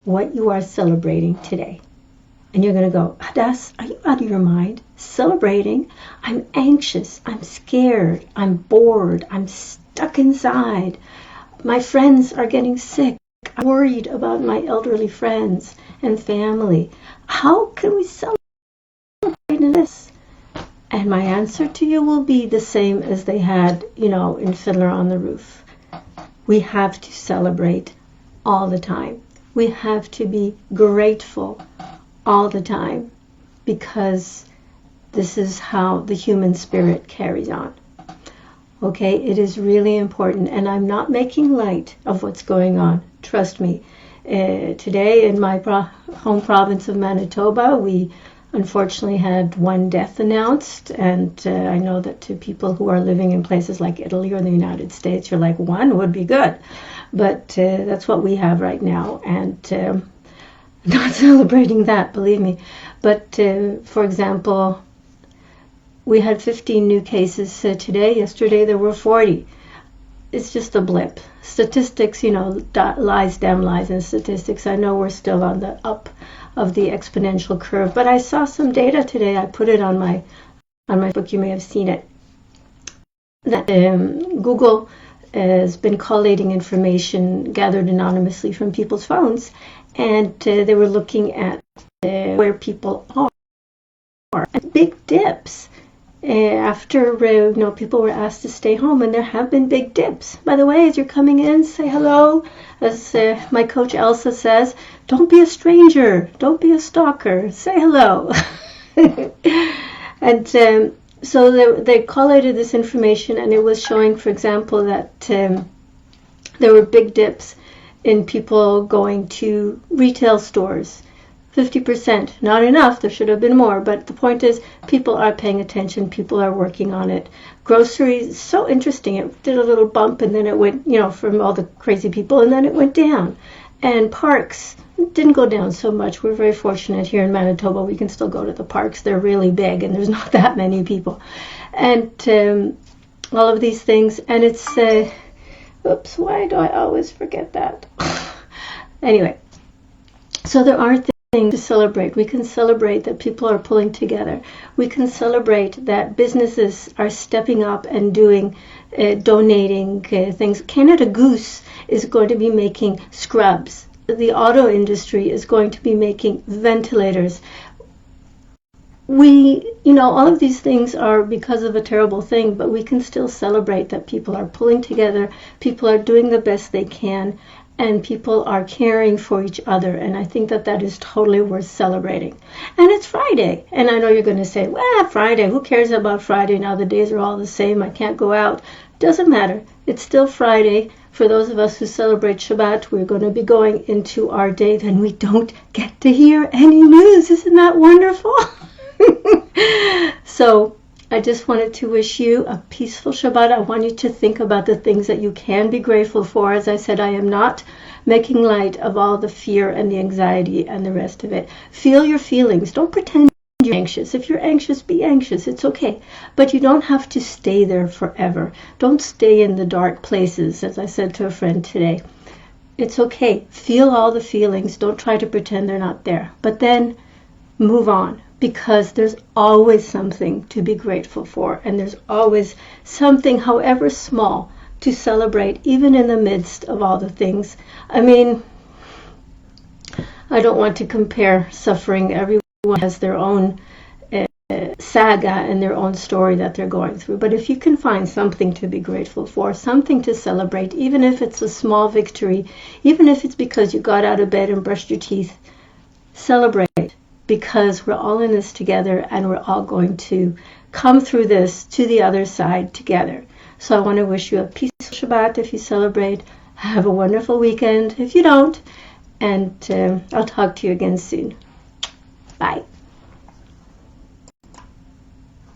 what you are celebrating today. And you're going to go, Hadass, are you out of your mind? Celebrating? I'm anxious. I'm scared. I'm bored. I'm stuck inside. My friends are getting sick. I'm worried about my elderly friends and family. How can we celebrate in this? And my answer to you will be the same as they had, in Fiddler on the Roof. We have to celebrate all the time. We have to be grateful all the time, because this is how the human spirit carries on. Okay, it is really important, and I'm not making light of what's going on. Trust me. Today in my home province of Manitoba, we unfortunately had one death announced, and I know that to people who are living in places like Italy or the United States, you're like, one would be good. But that's what we have right now, and not celebrating that, believe me. But for example, we had 15 new cases today. Yesterday there were 40. It's just a blip. Statistics, lies, damn lies in statistics. I know we're still on the up of the exponential curve, but I saw some data today. I put it on my book. You may have seen it. That Google has been collating information gathered anonymously from people's phones, and they were looking at where people are. And big dips after people were asked to stay home, and there have been big dips. By the way, as you're coming in, say hello. As my coach Elsa says, don't be a stranger, don't be a stalker, say hello. And so they collated this information, and it was showing, for example, that there were big dips in people going to retail stores. 50%, not enough, there should have been more, but the point is people are paying attention, people are working on it. Groceries, so interesting, it did a little bump and then it went, from all the crazy people, and then it went down. And parks didn't go down so much. We're very fortunate here in Manitoba, we can still go to the parks. They're really big and there's not that many people. And all of these things, and it's, oops, why do I always forget that? Anyway, so there are things to celebrate. We can celebrate that people are pulling together. We can celebrate that businesses are stepping up and doing, donating things. Canada Goose is going to be making scrubs. The auto industry is going to be making ventilators. All of these things are because of a terrible thing, but we can still celebrate that people are pulling together, people are doing the best they can, and people are caring for each other. And I think that that is totally worth celebrating. And it's Friday. And I know you're going to say, well, Friday, who cares about Friday now? The days are all the same. I can't go out. Doesn't matter. It's still Friday. For those of us who celebrate Shabbat, we're going to be going into our day. Then we don't get to hear any news. Isn't that wonderful? So I just wanted to wish you a peaceful Shabbat. I want you to think about the things that you can be grateful for. As I said, I am not making light of all the fear and the anxiety and the rest of it. Feel your feelings. Don't pretend you're anxious. If you're anxious, be anxious. It's okay. But you don't have to stay there forever. Don't stay in the dark places, as I said to a friend today. It's okay. Feel all the feelings. Don't try to pretend they're not there. But then move on. Because there's always something to be grateful for, and there's always something, however small, to celebrate, even in the midst of all the things. I mean, I don't want to compare suffering. Everyone has their own saga and their own story that they're going through. But if you can find something to be grateful for, something to celebrate, even if it's a small victory, even if it's because you got out of bed and brushed your teeth, celebrate. Because we're all in this together, and we're all going to come through this to the other side together. So I want to wish you a peaceful Shabbat if you celebrate. Have a wonderful weekend if you don't. And I'll talk to you again soon. Bye.